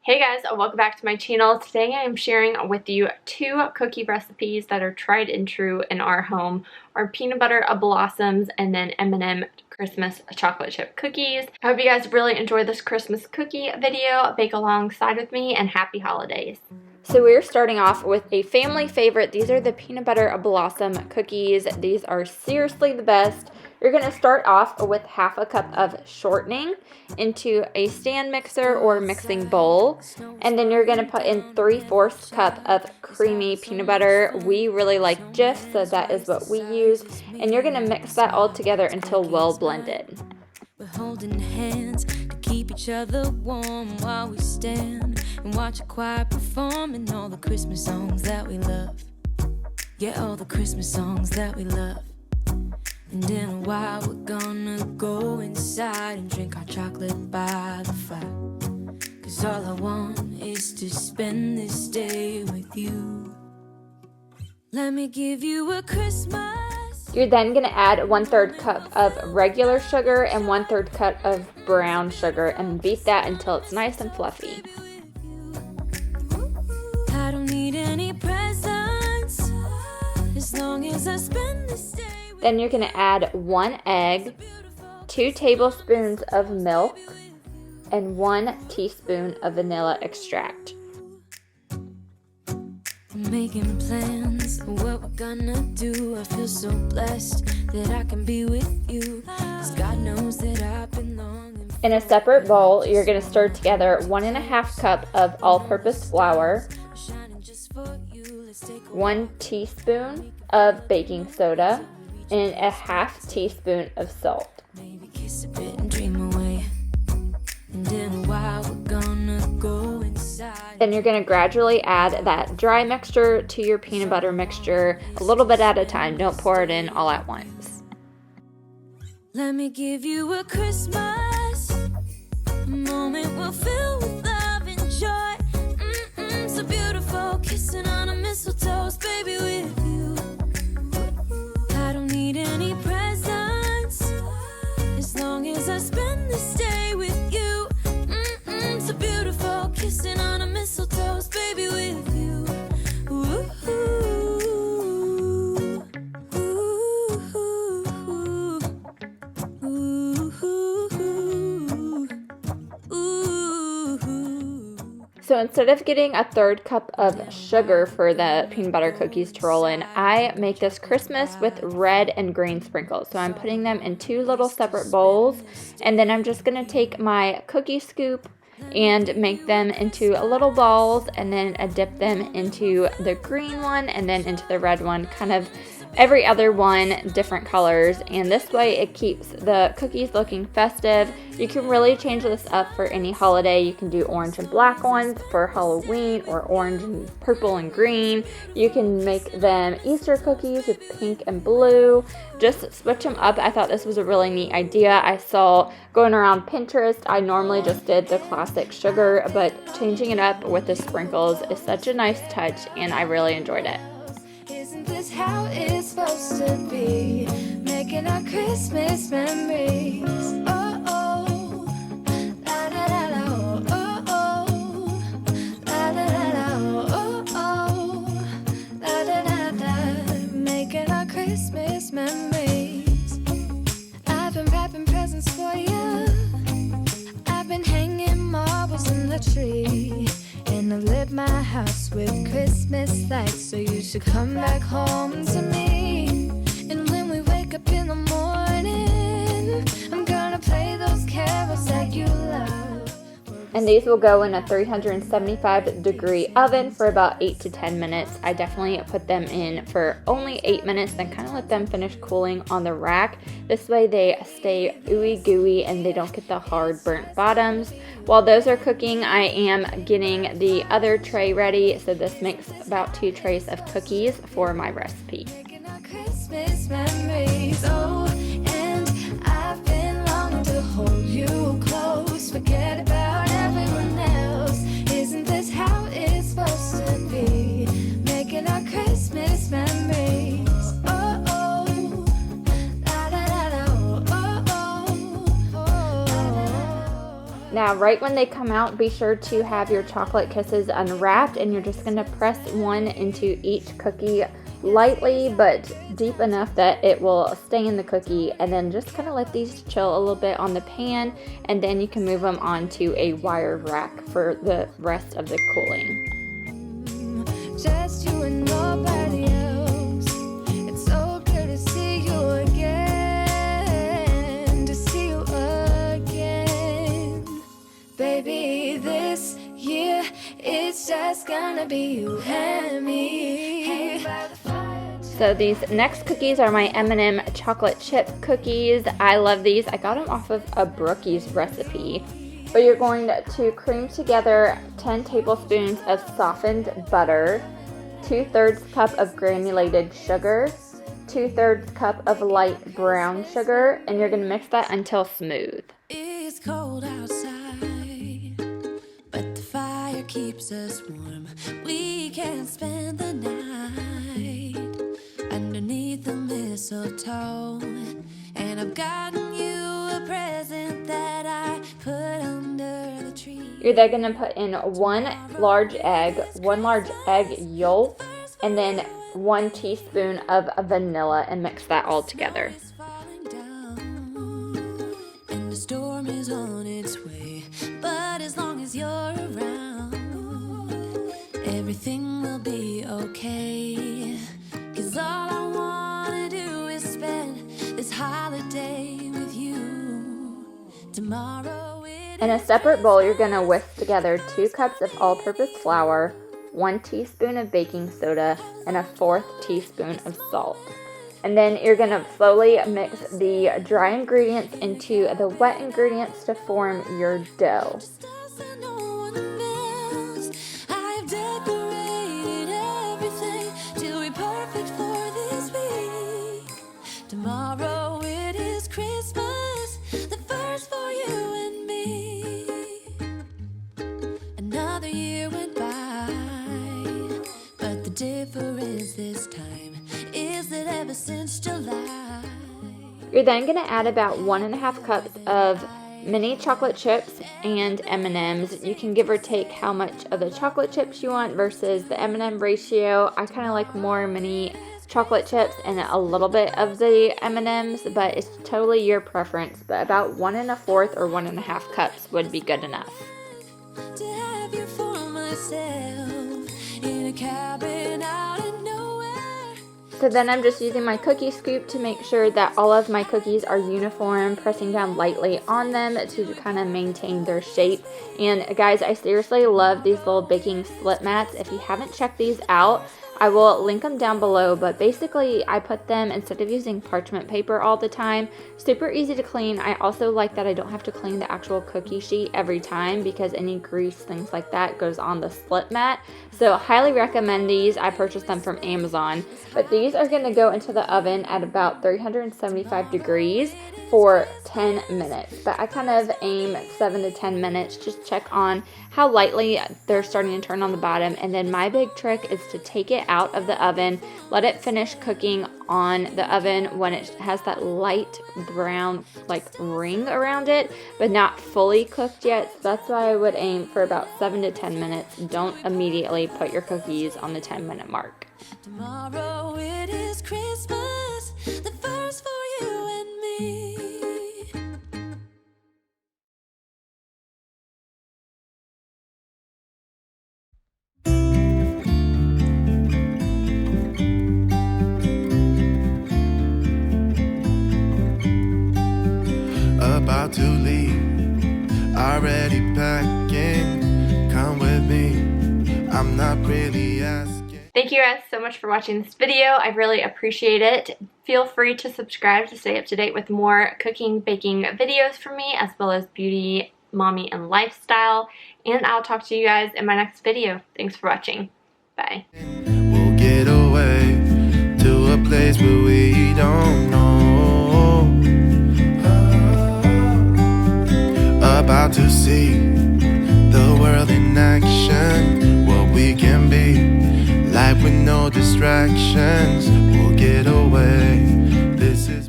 Hey guys, welcome back to my channel. Today I am sharing with you 2 cookie recipes that are tried and true in our home. Our peanut butter blossoms and then M&M Christmas chocolate chip cookies. I hope you guys really enjoy this Christmas cookie video. Bake alongside with me and happy holidays. So we're starting off with a family favorite. These are the peanut butter blossom cookies. These are seriously the best. You're going to start off with half a cup of shortening into a stand mixer or mixing bowl. And then you're going to put in 3/4 cup of creamy peanut butter. We really like Jif, so that is what we use. And you're going to mix that all together until well blended. We're holding hands to keep each other warm while we stand and watch a choir performing all the Christmas songs that we love. Yeah, all the Christmas songs that we love. And in a while we're gonna go inside and drink our chocolate by the fire. 'Cause all I want is to spend this day with you. Let me give you a Christmas. You're then going to add 1/3 cup of regular sugar and 1/3 cup of brown sugar and beat that until it's nice and fluffy. I don't need any presents as long as I spend this day. Then you're going to add 1 egg, 2 tablespoons of milk, and 1 teaspoon of vanilla extract. I'm making plans of what we're gonna do. I feel so blessed that I can be with you. 'Cause God knows that I've been longing. In a separate bowl, you're going to stir together 1½ cup of all-purpose flour, 1 teaspoon of baking soda, and a 1/2 teaspoon of salt. Maybe kiss a bit and dream away. And in a while we're gonna go inside. Then you're going to gradually add that dry mixture to your peanut butter mixture, a little bit at a time. Don't pour it in all at once. Let me give you a Christmas, a moment we'll fill with love and joy. So beautiful, kissing on a mistletoe, baby, with you. I don't need any presents as long as I spend this day with you. So beautiful, kissing on a mistletoe, baby, with you. Ooh, So instead of getting a 1/3 cup of sugar for the peanut butter cookies to roll in, I make this Christmas with red and green sprinkles. So I'm putting them in 2 little separate bowls, and then I'm just going to take my cookie scoop and make them into little balls, and then dip them into the green one and then into the red one, kind of every other one different colors, and this way it keeps the cookies looking festive. You can really change this up for any holiday. You can do orange and black ones for Halloween, or orange and purple and green. You can make them Easter cookies with pink and blue. Just switch them up. I thought this was a really neat idea. I saw going around Pinterest. I normally just did the classic sugar, but changing it up with the sprinkles is such a nice touch, and I really enjoyed it. isn't this how it's supposed to be? Making our Christmas memories. Oh, oh, la la la la, oh, oh, la la la la, oh, oh, la la la la. Making our Christmas memories. I've been wrapping presents for you. I've been hanging marbles in the tree. And I've lit my house with Christmas lights, so you should come back home to me. And when we wake up in the morning, I'm gonna play those carols that you love. And these will go in a 375-degree oven for about 8 to 10 minutes. I definitely put them in for only 8 minutes, then kind of let them finish cooling on the rack. This way they stay ooey gooey and they don't get the hard burnt bottoms. While those are cooking, I am getting the other tray ready. So this makes about 2 trays of cookies for my recipe. Making our Christmas memories, oh, and I've been longing to hold you close. Forget about everyone else. Isn't this how it's supposed to be? Making our Christmas memories. Oh, oh, la la la la, oh, oh, oh, oh. Now, right when they come out, be sure to have your chocolate kisses unwrapped, and you're just going to press one into each cookie lightly but deep enough that it will stay in the cookie, and then just kind of let these chill a little bit on the pan, and then you can move them onto a wire rack for the rest of the cooling. Just you and nobody else. It's so good to see you again, to see you again. Baby, this year it's just gonna be you and me. Hang by the fire. So these next cookies are my M&M chocolate chip cookies. I love these. I got them off of a Brookie's recipe. But you're going to cream together 10 tablespoons of softened butter, 2/3 cup of granulated sugar, 2/3 cup of light brown sugar, and you're going to mix that until smooth. It's cold outside, but the fire keeps us warm. We can spend the night underneath the mistletoe, and I've gotten you a present that I put under the tree. You're then going to put in 1 large egg, 1 large egg yolk, and then 1 teaspoon of vanilla, and mix that all together. It's falling down, and the storm is on its way. But as long as you're around, everything will be okay. 'Cause all I wanna do is spend this holiday with you. Tomorrow In a separate bowl, you're going to whisk together 2 cups of all-purpose flour, 1 teaspoon of baking soda, and a 1/4 teaspoon of salt. And then you're going to slowly mix the dry ingredients into the wet ingredients to form your dough. just us and no one else. I've decorated everything to be perfect for this week. Tomorrow it is Christmas, the first for you and me. Another year went by, but the difference this time is that ever since July, You're then going to add about 1.5 cups of mini chocolate chips and M&Ms. You can give or take how much of the chocolate chips you want versus the M&M ratio. I kind of like more mini chocolate chips and a little bit of the M&Ms, but it's totally your preference. But about 1 1/4 or 1.5 cups would be good enough. to have you for myself in a cabin out of nowhere. So then I'm just using my cookie scoop to make sure that all of my cookies are uniform, pressing down lightly on them to kind of maintain their shape. And guys, I seriously love these little baking slip mats. If you haven't checked these out, I will link them down below, but basically I put them, instead of using parchment paper all the time, super easy to clean. I also like that I don't have to clean the actual cookie sheet every time because any grease, things like that goes on the slip mat. So highly recommend these. I purchased them from Amazon, but these are going to go into the oven at about 375 degrees for 10 minutes, but I kind of aim 7 to 10 minutes. Just check on how lightly they're starting to turn on the bottom, and then my big trick is to take it out of the oven, let it finish cooking on the oven when it has that light brown like ring around it, but not fully cooked yet. So that's why I would aim for about 7 to 10 minutes. Don't immediately put your cookies on the 10-minute mark. Tomorrow it is Christmas, the first for you and me. About to leave, already packing. Come with me, I'm not really asking. Thank you guys so much for watching this video. I really appreciate it. Feel free to subscribe to stay up to date with more cooking, baking videos from me, as well as beauty, mommy, and lifestyle. And I'll talk to you guys in my next video. Thanks for watching. Bye. We'll get away to a place where we don't know. About to see the world in action, what we can be, life with no distractions. We'll get away. This is